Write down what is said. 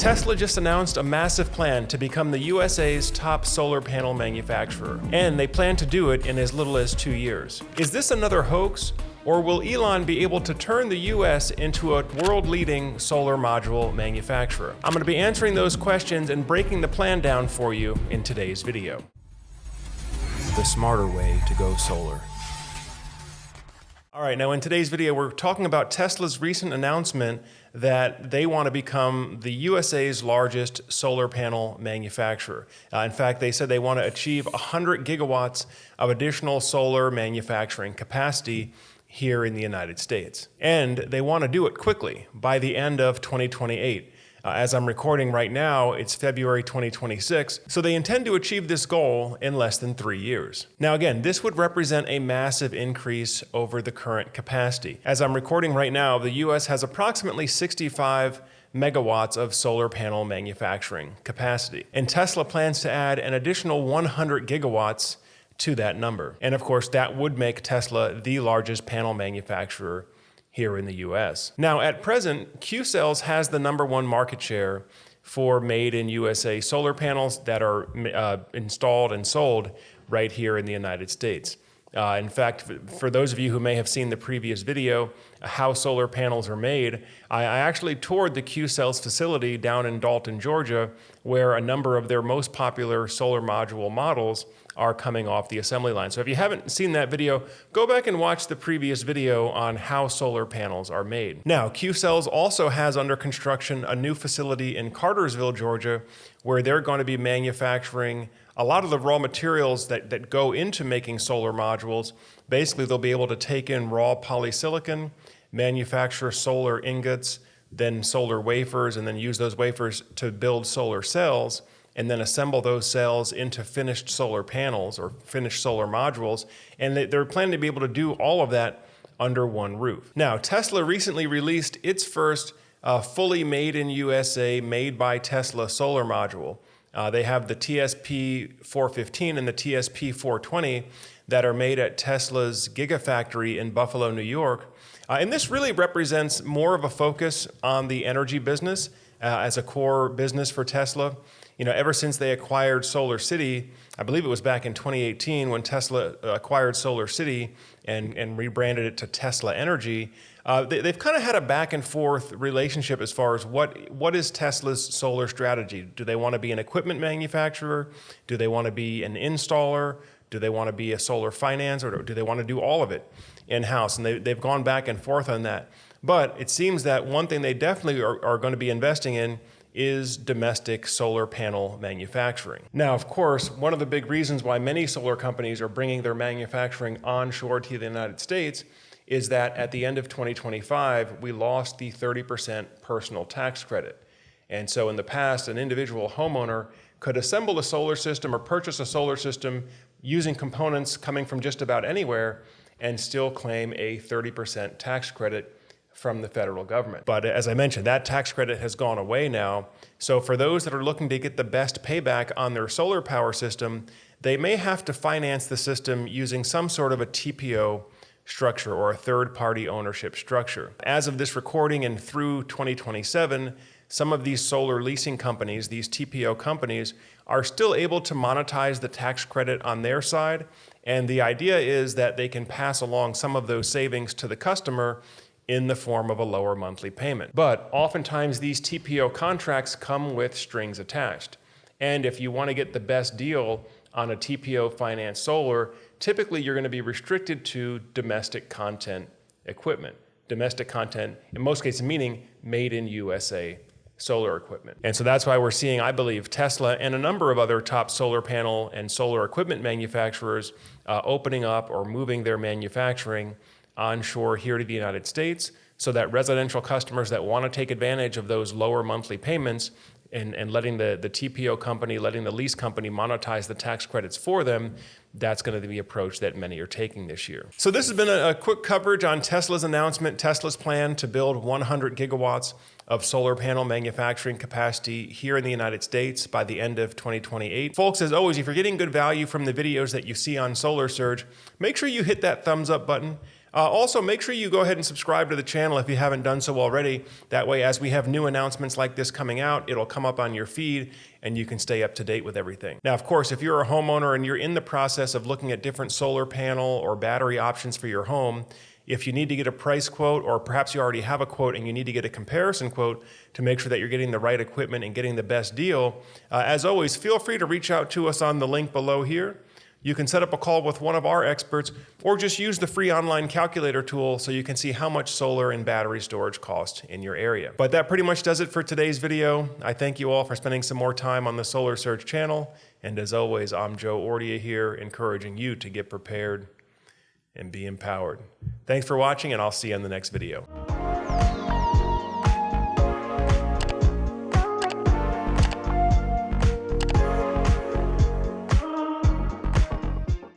Tesla just announced a massive plan to become the USA's top solar panel manufacturer, and they plan to do it in as little as 2 years. Is this another hoax, or will Elon be able to turn the US into a world-leading solar module manufacturer? I'm going to be answering those questions and breaking the plan down for you in today's video. The smarter way to go solar. All right, now in today's video, we're talking about Tesla's recent announcement that they want to become the USA's largest solar panel manufacturer. In fact, they said they want to achieve 100 gigawatts of additional solar manufacturing capacity here in the United States. And they want to do it quickly, by the end of 2028. As I'm recording right now, it's February 2026, so they intend to achieve this goal in less than 3 years. Now again, this would represent a massive increase over the current capacity. As I'm recording right now, the US has approximately 65 megawatts of solar panel manufacturing capacity, and Tesla plans to add an additional 100 gigawatts to that number. And of course, that would make Tesla the largest panel manufacturer here in the US. Now, at present, Qcells has the #1 market share for made in USA solar panels that are installed and sold right here in the United States. In fact, for those of you who may have seen the previous video, how solar panels are made, I actually toured the Qcells facility down in Dalton, Georgia, where a number of their most popular solar module models are coming off the assembly line. So if you haven't seen that video, go back and watch the previous video on how solar panels are made. Now, Qcells also has under construction a new facility in Cartersville, Georgia, where they're going to be manufacturing a lot of the raw materials that go into making solar modules. Basically, they'll be able to take in raw polysilicon, manufacture solar ingots, then solar wafers, and then use those wafers to build solar cells, and then assemble those cells into finished solar panels or finished solar modules. And they're planning to be able to do all of that under one roof. Now, Tesla recently released its first fully made in USA, made by Tesla solar module. They have the TSP-415 and the TSP-420 that are made at Tesla's Gigafactory in Buffalo, New York. And this really represents more of a focus on the energy business as a core business for Tesla. You know, ever since they acquired SolarCity, I believe it was back in 2018 when Tesla acquired SolarCity and rebranded it to Tesla Energy, they've kind of had a back and forth relationship as far as what is Tesla's solar strategy. Do they want to be an equipment manufacturer? Do they want to be an installer? Do they want to be a solar finance, or do they want to do all of it in-house? And they've gone back and forth on that. But it seems that one thing they definitely are going to be investing in is domestic solar panel manufacturing. Now, of course, one of the big reasons why many solar companies are bringing their manufacturing onshore to the United States is that at the end of 2025, we lost the 30% personal tax credit. And so in the past, an individual homeowner could assemble a solar system or purchase a solar system using components coming from just about anywhere and still claim a 30% tax credit from the federal government. But as I mentioned, that tax credit has gone away now. So for those that are looking to get the best payback on their solar power system, they may have to finance the system using some sort of a TPO structure or a third-party ownership structure. As of this recording and through 2027, some of these solar leasing companies, these TPO companies, are still able to monetize the tax credit on their side. And the idea is that they can pass along some of those savings to the customer in the form of a lower monthly payment. But oftentimes these TPO contracts come with strings attached. And if you want to get the best deal on a TPO finance solar, typically you're going to be restricted to domestic content equipment. Domestic content, in most cases, meaning made in USA solar equipment. And so that's why we're seeing, I believe, Tesla and a number of other top solar panel and solar equipment manufacturers opening up or moving their manufacturing onshore here to the United States, so that residential customers that want to take advantage of those lower monthly payments and letting the TPO company, letting the lease company monetize the tax credits for them, that's going to be the approach that many are taking this year. So this has been a quick coverage on Tesla's announcement, Tesla's plan to build 100 gigawatts of solar panel manufacturing capacity here in the United States by the end of 2028. Folks, as always, if you're getting good value from the videos that you see on Solar Surge, make sure you hit that thumbs up button. Also, make sure you go ahead and subscribe to the channel if you haven't done so already. That way, as we have new announcements like this coming out, it'll come up on your feed and you can stay up to date with everything. Now, of course, if you're a homeowner and you're in the process of looking at different solar panel or battery options for your home, if you need to get a price quote, or perhaps you already have a quote and you need to get a comparison quote to make sure that you're getting the right equipment and getting the best deal, as always, feel free to reach out to us on the link below here. You can set up a call with one of our experts or just use the free online calculator tool so you can see how much solar and battery storage cost in your area. But that pretty much does it for today's video. I thank you all for spending some more time on the Solar Surge channel. And as always, I'm Joe Ordia here, encouraging you to get prepared and be empowered. Thanks for watching, and I'll see you in the next video.